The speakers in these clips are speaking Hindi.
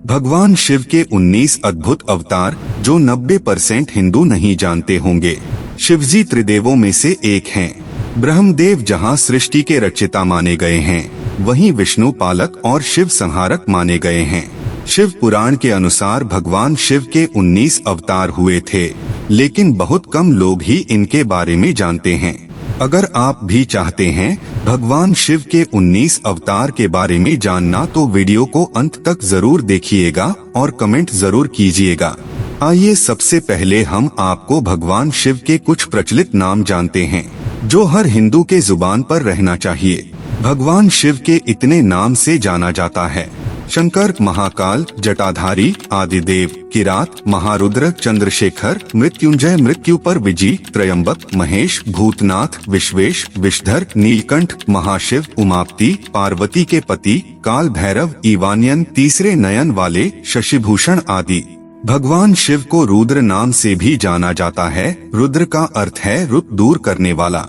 भगवान शिव के 19 अद्भुत अवतार जो 90% हिंदू नहीं जानते होंगे। शिवजी त्रिदेवों में से एक हैं। ब्रह्मदेव जहां सृष्टि के रचयिता माने गए हैं, वहीं विष्णु पालक और शिव संहारक माने गए हैं। शिव पुराण के अनुसार भगवान शिव के 19 अवतार हुए थे, लेकिन बहुत कम लोग ही इनके बारे में जानते हैं। अगर आप भी चाहते हैं भगवान शिव के 19 अवतार के बारे में जानना, तो वीडियो को अंत तक जरूर देखिएगा और कमेंट जरूर कीजिएगा। आइए सबसे पहले हम आपको भगवान शिव के कुछ प्रचलित नाम जानते हैं, जो हर हिंदू के जुबान पर रहना चाहिए। भगवान शिव के इतने नाम से जाना जाता है: शंकर, महाकाल, जटाधारी, आदिदेव, किरात, महारुद्र, चंद्रशेखर, मृत्युंजय, मृत्यु पर विजय, त्रयंबक, महेश, भूतनाथ, विश्वेश, विषधर, नीलकंठ, महाशिव, उमापति, पार्वती के पति, काल भैरव, ईवानियन, तीसरे नयन वाले, शशिभूषण आदि। भगवान शिव को रुद्र नाम से भी जाना जाता है। रुद्र का अर्थ है रुक दूर करने वाला,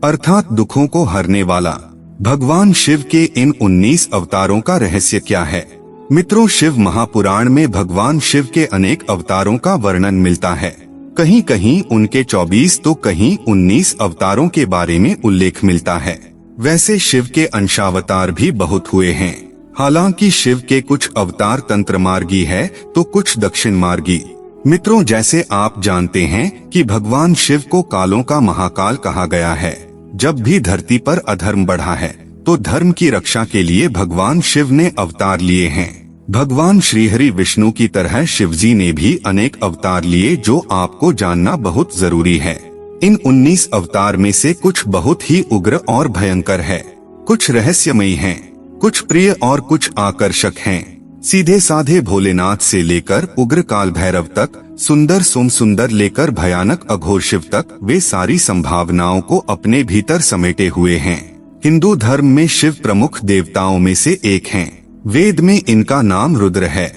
अर्थात दुखों को हरने वाला। भगवान शिव के इन 19 अवतारों का रहस्य क्या है? मित्रों, शिव महापुराण में भगवान शिव के अनेक अवतारों का वर्णन मिलता है। कहीं कहीं उनके 24 तो कहीं 19 अवतारों के बारे में उल्लेख मिलता है। वैसे शिव के अंशावतार भी बहुत हुए हैं। हालांकि शिव के कुछ अवतार तंत्र मार्गी है तो कुछ दक्षिण मार्गी। मित्रों, जैसे आप जानते हैं कि भगवान शिव को कालों का महाकाल कहा गया है। जब भी धरती पर अधर्म बढ़ा है तो धर्म की रक्षा के लिए भगवान शिव ने अवतार लिए हैं। भगवान श्रीहरि विष्णु की तरह शिवजी ने भी अनेक अवतार लिए, जो आपको जानना बहुत जरूरी है। इन 19 अवतार में से कुछ बहुत ही उग्र और भयंकर है, कुछ रहस्यमयी हैं, कुछ प्रिय और कुछ आकर्षक हैं। सीधे साधे भोलेनाथ से लेकर उग्र काल भैरव तक, सुंदर सोम सुंदर लेकर भयानक अघोर शिव तक, वे सारी संभावनाओं को अपने भीतर समेटे हुए हैं। हिंदू धर्म में शिव प्रमुख देवताओं में से एक हैं। वेद में इनका नाम रुद्र है।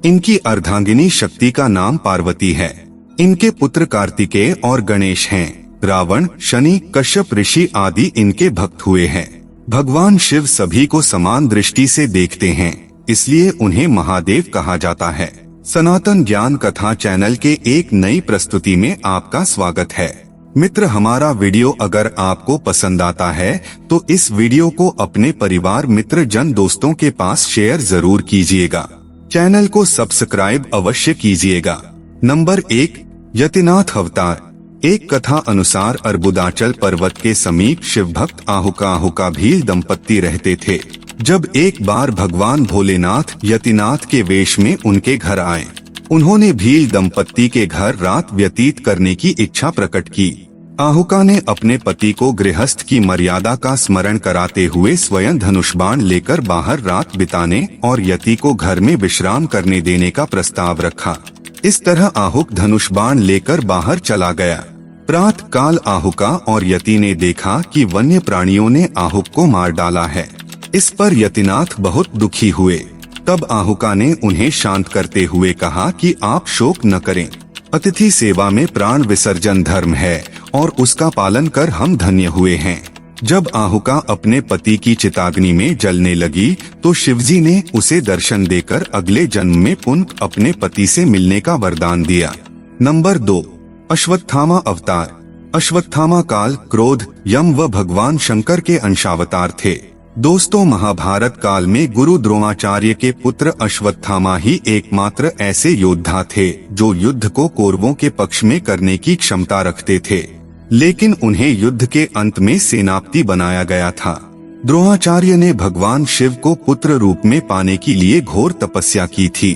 इनकी अर्धांगिनी शक्ति का नाम पार्वती है। इनके पुत्र कार्तिकेय और गणेश हैं। रावण, शनि, कश्यप ऋषि आदि इनके भक्त हुए हैं। भगवान शिव सभी को समान दृष्टि से देखते हैं, इसलिए उन्हें महादेव कहा जाता है। सनातन ज्ञान कथा चैनल के एक नई प्रस्तुति में आपका स्वागत है। मित्र, हमारा वीडियो अगर आपको पसंद आता है तो इस वीडियो को अपने परिवार, मित्र, जन, दोस्तों के पास शेयर जरूर कीजिएगा। चैनल को सब्सक्राइब अवश्य कीजिएगा। नंबर 1, यतिनाथ अवतार। एक कथा अनुसार अर्बुदाचल पर्वत के समीप शिव भक्त आहुका भील दंपत्ति रहते थे। जब एक बार भगवान भोलेनाथ यतिनाथ के वेश में उनके घर आए, उन्होंने भील दंपत्ति के घर रात व्यतीत करने की इच्छा प्रकट की। आहुका ने अपने पति को गृहस्थ की मर्यादा का स्मरण कराते हुए स्वयं धनुष बाण लेकर बाहर रात बिताने और यति को घर में विश्राम करने देने का प्रस्ताव रखा। इस तरह आहुक धनुष बाण लेकर बाहर चला गया। प्रातः काल आहुका और यति ने देखा कि वन्य प्राणियों ने आहुक को मार डाला है। इस पर यतिनाथ बहुत दुखी हुए। तब आहुका ने उन्हें शांत करते हुए कहा कि आप शोक न करें। अतिथि सेवा में प्राण विसर्जन धर्म है और उसका पालन कर हम धन्य हुए हैं। जब आहुका अपने पति की चिताग्नि में जलने लगी तो शिवजी ने उसे दर्शन देकर अगले जन्म में पुनः अपने पति से मिलने का वरदान दिया। नंबर 2, अश्वत्थामा अवतार। अश्वत्थामा काल, क्रोध, यम व भगवान शंकर के अंशावतार थे। दोस्तों, महाभारत काल में गुरु द्रोणाचार्य के पुत्र अश्वत्थामा ही एकमात्र ऐसे योद्धा थे जो युद्ध को कौरवों के पक्ष में करने की क्षमता रखते थे, लेकिन उन्हें युद्ध के अंत में सेनापति बनाया गया था। द्रोणाचार्य ने भगवान शिव को पुत्र रूप में पाने के लिए घोर तपस्या की थी।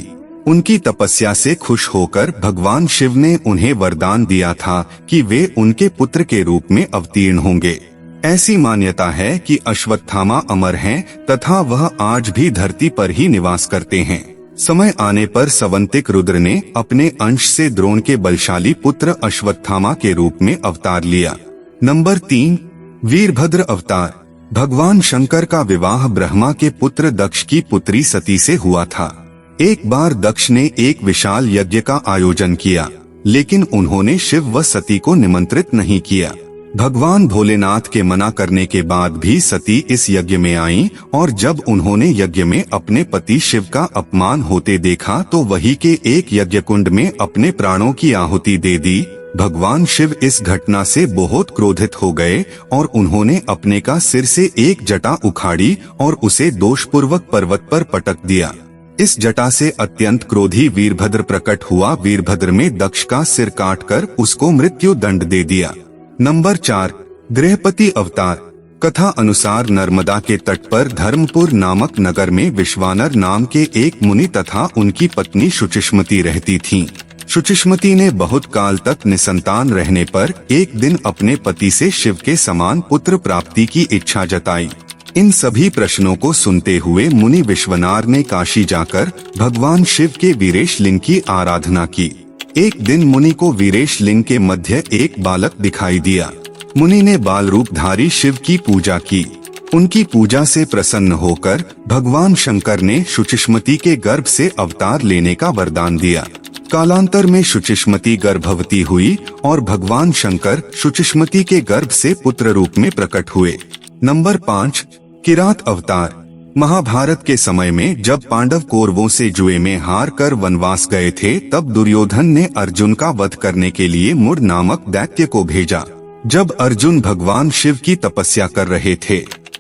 उनकी तपस्या से खुश होकर भगवान शिव ने उन्हें वरदान दिया था कि वे उनके पुत्र के रूप में अवतीर्ण होंगे। ऐसी मान्यता है कि अश्वत्थामा अमर हैं तथा वह आज भी धरती पर ही निवास करते हैं। समय आने पर सवंतिक रुद्र ने अपने अंश से द्रोण के बलशाली पुत्र अश्वत्थामा के रूप में अवतार लिया। नंबर 3, वीरभद्र अवतार। भगवान शंकर का विवाह ब्रह्मा के पुत्र दक्ष की पुत्री सती से हुआ था। एक बार दक्ष ने एक विशाल यज्ञ का आयोजन किया, लेकिन उन्होंने शिव व सती को निमंत्रित नहीं किया। भगवान भोलेनाथ के मना करने के बाद भी सती इस यज्ञ में आईं और जब उन्होंने यज्ञ में अपने पति शिव का अपमान होते देखा तो वही के एक यज्ञ कुंड में अपने प्राणों की आहुति दे दी। भगवान शिव इस घटना से बहुत क्रोधित हो गए और उन्होंने अपने का सिर से एक जटा उखाड़ी और उसे दोषपूर्वक पर्वत पर पटक दिया। इस जटा से अत्यंत क्रोधी वीरभद्र प्रकट हुआ। वीरभद्र में दक्ष का सिर काटकर उसको मृत्यु दंड दे दिया। नंबर 4, गृहपति अवतार। कथा अनुसार नर्मदा के तट पर धर्मपुर नामक नगर में विश्वानर नाम के एक मुनि तथा उनकी पत्नी शुचिष्मति रहती थीं। शुचिष्मति ने बहुत काल तक निसंतान रहने पर एक दिन अपने पति से शिव के समान पुत्र प्राप्ति की इच्छा जताई। इन सभी प्रश्नों को सुनते हुए मुनि विश्वनार ने काशी जाकर भगवान शिव के वीरेश लिंग की आराधना की। एक दिन मुनि को वीरेश लिंग के मध्य एक बालक दिखाई दिया। मुनि ने बाल रूपधारी शिव की पूजा की। उनकी पूजा से प्रसन्न होकर भगवान शंकर ने शुचिष्मति के गर्भ से अवतार लेने का वरदान दिया। कालांतर में शुचिष्मति गर्भवती हुई और भगवान शंकर शुचिष्मति के गर्भ से पुत्र रूप में प्रकट हुए। नंबर 5, किरात अवतार। महाभारत के समय में जब पांडव कौरवों से जुए में हार कर वनवास गए थे तब दुर्योधन ने अर्जुन का वध करने के लिए मुड़ नामक दैत्य को भेजा। जब अर्जुन भगवान शिव की तपस्या कर रहे थे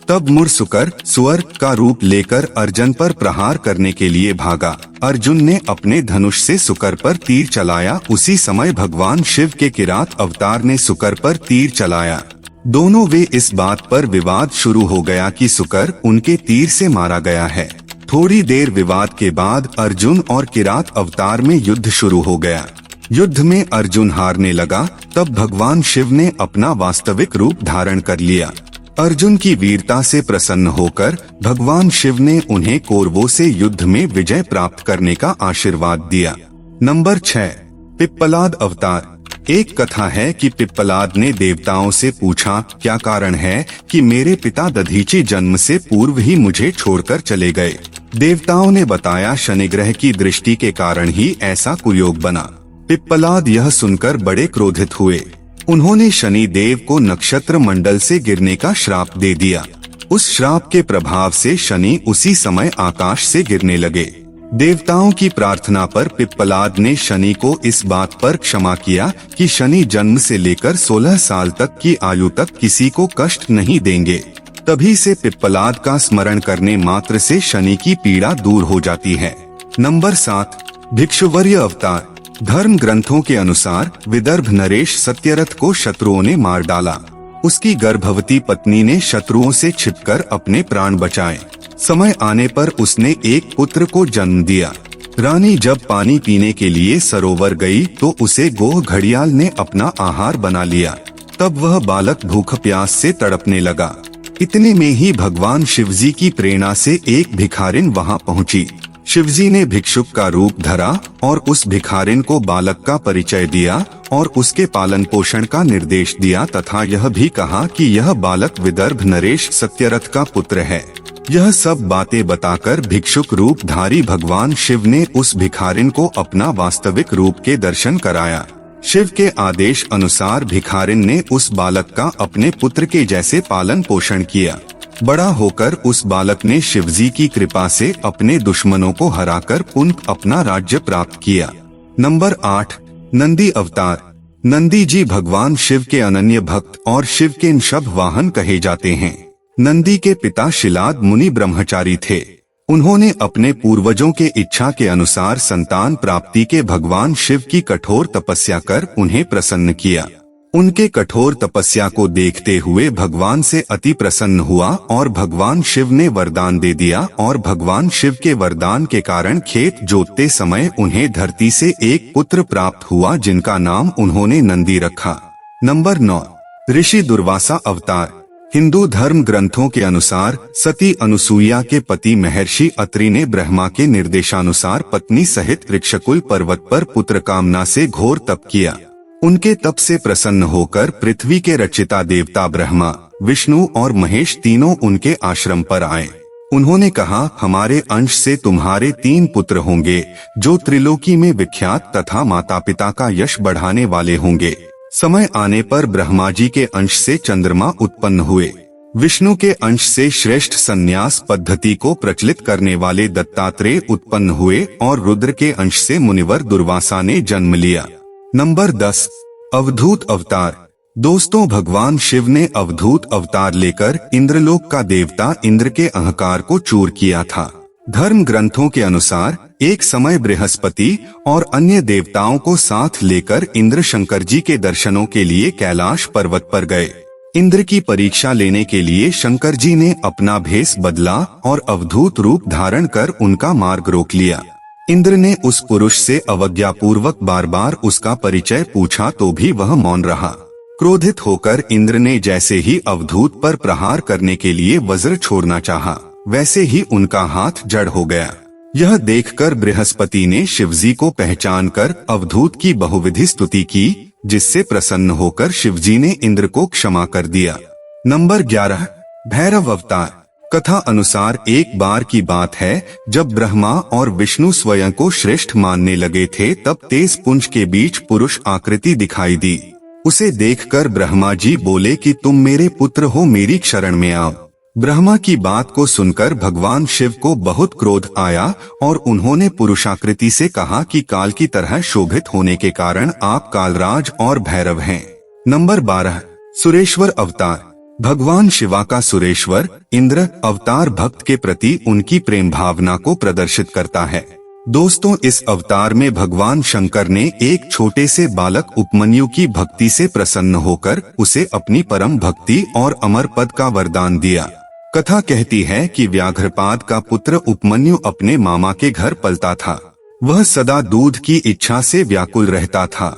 तब मुड़ सुअर का रूप लेकर अर्जुन पर प्रहार करने के लिए भागा। अर्जुन ने अपने धनुष से सुकर पर तीर चलाया। उसी समय भगवान शिव के किरात अवतार ने सुकर पर तीर चलाया। दोनों वे इस बात पर विवाद शुरू हो गया कि सुकर उनके तीर से मारा गया है। थोड़ी देर विवाद के बाद अर्जुन और किरात अवतार में युद्ध शुरू हो गया। युद्ध में अर्जुन हारने लगा। तब भगवान शिव ने अपना वास्तविक रूप धारण कर लिया। अर्जुन की वीरता से प्रसन्न होकर भगवान शिव ने उन्हें कौरवों से युद्ध में विजय प्राप्त करने का आशीर्वाद दिया। नंबर 6, पिप्पलाद अवतार। एक कथा है कि पिप्पलाद ने देवताओं से पूछा, क्या कारण है कि मेरे पिता दधीचि जन्म से पूर्व ही मुझे छोड़कर चले गए। देवताओं ने बताया, शनि ग्रह की दृष्टि के कारण ही ऐसा कुयोग बना। पिप्पलाद यह सुनकर बड़े क्रोधित हुए। उन्होंने शनि देव को नक्षत्र मंडल से गिरने का श्राप दे दिया। उस श्राप के प्रभाव से शनि उसी समय आकाश से गिरने लगे। देवताओं की प्रार्थना पर पिप्पलाद ने शनि को इस बात पर क्षमा किया कि शनि जन्म से लेकर 16 साल तक की आयु तक किसी को कष्ट नहीं देंगे। तभी से पिप्पलाद का स्मरण करने मात्र से शनि की पीड़ा दूर हो जाती है। नंबर 7, भिक्षुवर्य अवतार। धर्म ग्रंथों के अनुसार विदर्भ नरेश सत्यरथ को शत्रुओं ने मार डाला। उसकी गर्भवती पत्नी ने शत्रुओं से छिपकर अपने प्राण बचाए। समय आने पर उसने एक पुत्र को जन्म दिया। रानी जब पानी पीने के लिए सरोवर गई तो उसे गोह घड़ियाल ने अपना आहार बना लिया। तब वह बालक भूख प्यास से तड़पने लगा। इतने में ही भगवान शिवजी की प्रेरणा से एक भिखारिन वहां पहुंची। शिवजी ने भिक्षुक का रूप धरा और उस भिखारिन को बालक का परिचय दिया और उसके पालन पोषण का निर्देश दिया तथा यह भी कहा कि यह बालक विदर्भ नरेश सत्यरथ का पुत्र है। यह सब बातें बताकर भिक्षुक रूप धारी भगवान शिव ने उस भिखारिन को अपना वास्तविक रूप के दर्शन कराया। शिव के आदेश अनुसार भिखारिन ने उस बालक का अपने पुत्र के जैसे पालन पोषण किया। बड़ा होकर उस बालक ने शिवजी की कृपा से अपने दुश्मनों को हराकर पुनः अपना राज्य प्राप्त किया। नंबर 8, नंदी अवतार। नंदी जी भगवान शिव के अनन्य भक्त और शिव के निषभ वाहन कहे जाते हैं। नंदी के पिता शिलाद मुनि ब्रह्मचारी थे। उन्होंने अपने पूर्वजों के इच्छा के अनुसार संतान प्राप्ति के भगवान शिव की कठोर तपस्या कर उन्हें प्रसन्न किया। उनके कठोर तपस्या को देखते हुए भगवान से अति प्रसन्न हुआ और भगवान शिव ने वरदान दे दिया और भगवान शिव के वरदान के कारण खेत जोतते समय उन्हें धरती से एक पुत्र प्राप्त हुआ जिनका नाम उन्होंने नंदी रखा। नंबर 9, ऋषि दुर्वासा अवतार। हिंदू धर्म ग्रंथों के अनुसार सती अनुसुईया के पति महर्षि अत्रि ने ब्रह्मा के निर्देशानुसार पत्नी सहित ऋक्षकुल पर्वत पर पुत्र कामना से घोर तप किया। उनके तप से प्रसन्न होकर पृथ्वी के रचिता देवता ब्रह्मा, विष्णु और महेश तीनों उनके आश्रम पर आए। उन्होंने कहा, हमारे अंश से तुम्हारे 3 पुत्र होंगे जो त्रिलोकी में विख्यात तथा माता पिता का यश बढ़ाने वाले होंगे। समय आने पर ब्रह्मा जी के अंश से चंद्रमा उत्पन्न हुए। विष्णु के अंश से श्रेष्ठ संन्यास पद्धति को प्रचलित करने वाले दत्तात्रेय उत्पन्न हुए और रुद्र के अंश से मुनिवर दुर्वासा ने जन्म लिया। नंबर 10, अवधूत अवतार। दोस्तों, भगवान शिव ने अवधूत अवतार लेकर इंद्रलोक का देवता इंद्र के अहंकार को चूर किया था। धर्म ग्रंथों के अनुसार एक समय बृहस्पति और अन्य देवताओं को साथ लेकर इंद्र शंकर जी के दर्शनों के लिए कैलाश पर्वत पर गए। इंद्र की परीक्षा लेने के लिए शंकर जी ने अपना भेष बदला और अवधूत रूप धारण कर उनका मार्ग रोक लिया। इंद्र ने उस पुरुष से अवज्ञापूर्वक बार बार उसका परिचय पूछा तो भी वह मौन रहा। क्रोधित होकर इंद्र ने जैसे ही अवधूत पर प्रहार करने के लिए वज्र छोड़ना चाहा, वैसे ही उनका हाथ जड़ हो गया। यह देखकर बृहस्पति ने शिवजी को पहचानकर अवधूत की बहुविधि स्तुति की, जिससे प्रसन्न होकर शिवजी ने इंद्र को क्षमा कर दिया। नंबर 11, भैरव अवतार। कथा अनुसार एक बार की बात है, जब ब्रह्मा और विष्णु स्वयं को श्रेष्ठ मानने लगे थे, तब तेज पुंज के बीच पुरुष आकृति दिखाई दी। उसे देखकर ब्रह्मा जी बोले कि तुम मेरे पुत्र हो, मेरी शरण में आओ। ब्रह्मा की बात को सुनकर भगवान शिव को बहुत क्रोध आया और उन्होंने पुरुषाकृति से कहा कि काल की तरह शोभित होने के कारण आप कालराज और भैरव हैं। नंबर 12, सुरेश्वर अवतार। भगवान शिवा का सुरेश्वर इंद्र अवतार भक्त के प्रति उनकी प्रेम भावना को प्रदर्शित करता है। दोस्तों, इस अवतार में भगवान शंकर ने एक छोटे से बालक उपमन्यु की भक्ति से प्रसन्न होकर उसे अपनी परम भक्ति और अमर पद का वरदान दिया। कथा कहती है कि व्याघ्रपाद का पुत्र उपमन्यु अपने मामा के घर पलता था। वह सदा दूध की इच्छा से व्याकुल रहता था।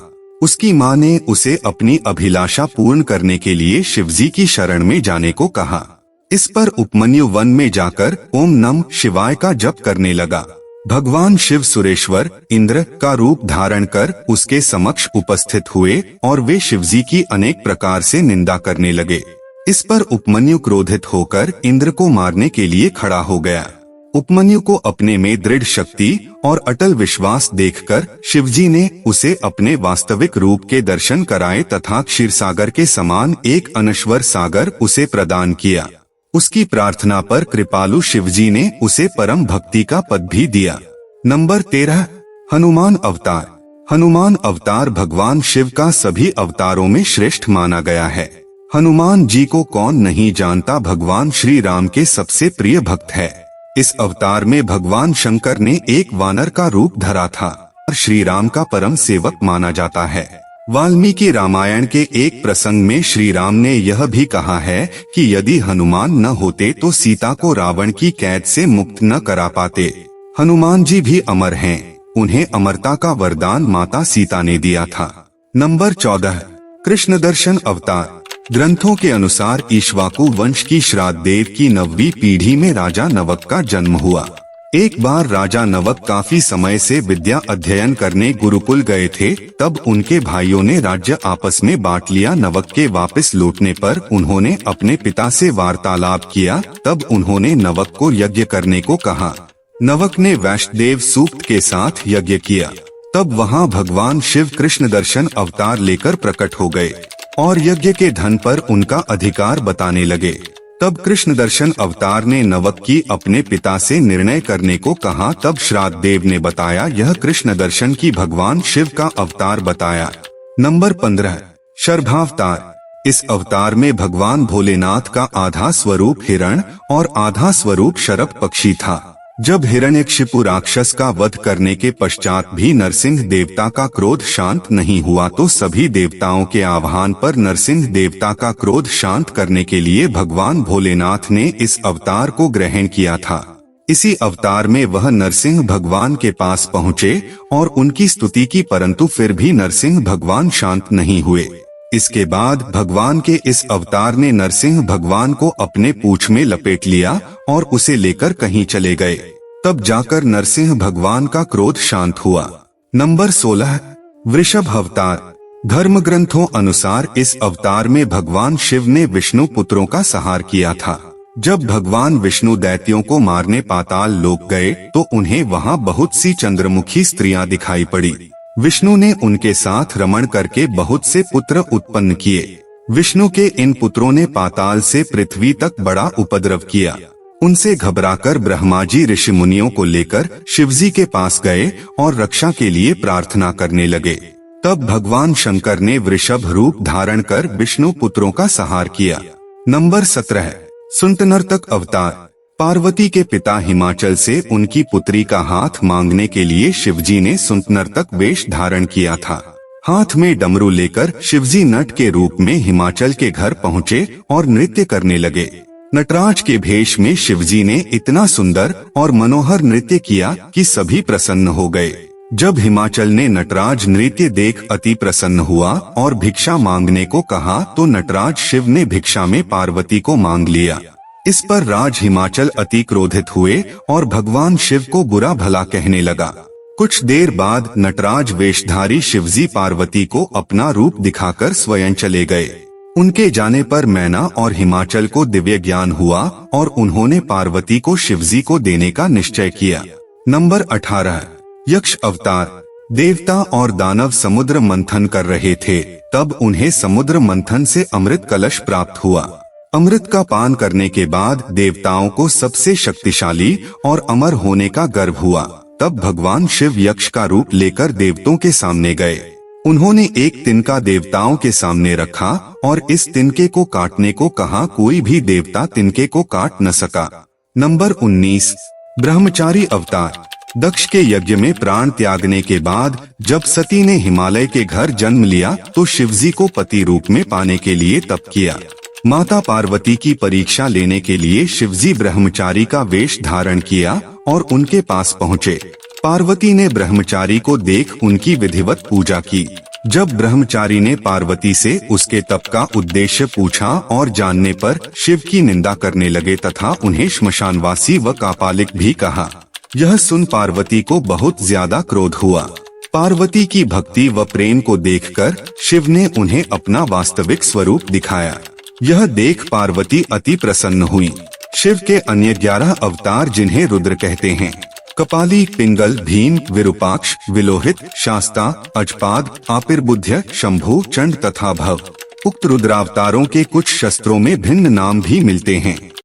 उसकी माँ ने उसे अपनी अभिलाषा पूर्ण करने के लिए शिवजी की शरण में जाने को कहा। इस पर उपमन्यु वन में जाकर ओम नमः शिवाय का जप करने लगा। भगवान शिव सुरेश्वर इंद्र का रूप धारण कर उसके समक्ष उपस्थित हुए और वे शिवजी की अनेक प्रकार से निंदा करने लगे। इस पर उपमन्यु क्रोधित होकर इंद्र को मारने के लिए खड़ा हो गया। उपमन्यु को अपने में दृढ़ शक्ति और अटल विश्वास देखकर शिवजी ने उसे अपने वास्तविक रूप के दर्शन कराए तथा क्षीरसागर के समान एक अनश्वर सागर उसे प्रदान किया। उसकी प्रार्थना पर कृपालु शिवजी ने उसे परम भक्ति का पद भी दिया। नंबर 13, हनुमान अवतार। हनुमान अवतार भगवान शिव का सभी अवतारों में श्रेष्ठ माना गया है। हनुमान जी को कौन नहीं जानता, भगवान श्री राम के सबसे प्रिय भक्त है। इस अवतार में भगवान शंकर ने एक वानर का रूप धरा था और श्री राम का परम सेवक माना जाता है। वाल्मीकि रामायण के एक प्रसंग में श्री राम ने यह भी कहा है कि यदि हनुमान न होते तो सीता को रावण की कैद से मुक्त न करा पाते। हनुमान जी भी अमर हैं, उन्हें अमरता का वरदान माता सीता ने दिया था। नंबर 14, कृष्ण दर्शन अवतार। ग्रंथों के अनुसार इक्ष्वाकु वंश की श्राद्ध देव की 9वीं पीढ़ी में राजा नवक का जन्म हुआ। एक बार राजा नवक काफी समय से विद्या अध्ययन करने गुरुकुल गए थे। तब उनके भाइयों ने राज्य आपस में बांट लिया। नवक के वापस लौटने पर उन्होंने अपने पिता से वार्तालाप किया। तब उन्होंने नवक को यज्ञ करने को कहा। नवक ने वैष्णदेव सूक्त के साथ यज्ञ किया। तब वहाँ भगवान शिव कृष्ण दर्शन अवतार लेकर प्रकट हो गए और यज्ञ के धन पर उनका अधिकार बताने लगे। तब कृष्ण दर्शन अवतार ने नवक की अपने पिता से निर्णय करने को कहा। तब श्राद्ध देव ने बताया यह कृष्ण दर्शन की भगवान शिव का अवतार बताया। नंबर 15, शर्भावतार। इस अवतार में भगवान भोलेनाथ का आधा स्वरूप हिरण और आधा स्वरूप शरभ पक्षी था। जब हिरण्यकशिपु राक्षस का वध करने के पश्चात भी नरसिंह देवता का क्रोध शांत नहीं हुआ तो सभी देवताओं के आह्वान पर नरसिंह देवता का क्रोध शांत करने के लिए भगवान भोलेनाथ ने इस अवतार को ग्रहण किया था। इसी अवतार में वह नरसिंह भगवान के पास पहुँचे और उनकी स्तुति की, परंतु फिर भी नरसिंह भगवान शांत नहीं हुए। इसके बाद भगवान के इस अवतार ने नरसिंह भगवान को अपने पूंछ में लपेट लिया और उसे लेकर कहीं चले गए। तब जाकर नरसिंह भगवान का क्रोध शांत हुआ। नंबर 16, वृषभ अवतार। धर्म ग्रंथों अनुसार इस अवतार में भगवान शिव ने विष्णु पुत्रों का संहार किया था। जब भगवान विष्णु दैत्यों को मारने पाताल लोक गए तो उन्हें वहां बहुत सी चंद्रमुखी स्त्रियां दिखाई पड़ी। विष्णु ने उनके साथ रमण करके बहुत से पुत्र उत्पन्न किए। विष्णु के इन पुत्रों ने पाताल से पृथ्वी तक बड़ा उपद्रव किया। उनसे घबराकर ब्रह्मा जी ऋषि मुनियों को लेकर शिवजी के पास गए और रक्षा के लिए प्रार्थना करने लगे। तब भगवान शंकर ने वृषभ रूप धारण कर विष्णु पुत्रों का संहार किया। नंबर 17 सुंटनर्तक अवतार। पार्वती के पिता हिमाचल से उनकी पुत्री का हाथ मांगने के लिए शिवजी ने सुंटनर्तक वेश धारण किया था। हाथ में डमरू लेकर शिवजी नट के रूप में हिमाचल के घर पहुँचे और नृत्य करने लगे। नटराज के भेष में शिवजी ने इतना सुंदर और मनोहर नृत्य किया कि सभी प्रसन्न हो गए। जब हिमाचल ने नटराज नृत्य देख अति प्रसन्न हुआ और भिक्षा मांगने को कहा तो नटराज शिव ने भिक्षा में पार्वती को मांग लिया। इस पर राज हिमाचल अति क्रोधित हुए और भगवान शिव को बुरा भला कहने लगा। कुछ देर बाद नटराज वेशधारी शिवजी पार्वती को अपना रूप दिखाकर स्वयं चले गए। उनके जाने पर मैना और हिमाचल को दिव्य ज्ञान हुआ और उन्होंने पार्वती को शिवजी को देने का निश्चय किया। नंबर 18 यक्ष अवतार। देवता और दानव समुद्र मंथन कर रहे थे, तब उन्हें समुद्र मंथन से अमृत कलश प्राप्त हुआ। अमृत का पान करने के बाद देवताओं को सबसे शक्तिशाली और अमर होने का गर्व हुआ। तब भगवान शिव यक्ष का रूप लेकर देवताओं के सामने गए। उन्होंने एक तिनका देवताओं के सामने रखा और इस तिनके को काटने को कहा। कोई भी देवता तिनके को काट न सका। नंबर 19 ब्रह्मचारी अवतार। दक्ष के यज्ञ में प्राण त्यागने के बाद जब सती ने हिमालय के घर जन्म लिया तो शिवजी को पति रूप में पाने के लिए तप किया। माता पार्वती की परीक्षा लेने के लिए शिवजी ब्रह्मचारी का वेश धारण किया और उनके पास पहुँचे। पार्वती ने ब्रह्मचारी को देख उनकी विधिवत पूजा की। जब ब्रह्मचारी ने पार्वती से उसके तप का उद्देश्य पूछा और जानने पर शिव की निंदा करने लगे तथा उन्हें श्मशानवासी व कापालिक भी कहा। यह सुन पार्वती को बहुत ज्यादा क्रोध हुआ। पार्वती की भक्ति व प्रेम को देखकर शिव ने उन्हें अपना वास्तविक स्वरूप दिखाया। यह देख पार्वती अति प्रसन्न हुई। शिव के अन्य 11 अवतार जिन्हें रुद्र कहते हैं, कपाली, पिंगल, भीम, विरूपाक्ष, विलोहित, शास्ता, अजपाद, आपिर्बुध्य, शंभु, चंड तथा भव। उक्त रुद्रावतारों के कुछ शस्त्रों में भिन्न नाम भी मिलते हैं।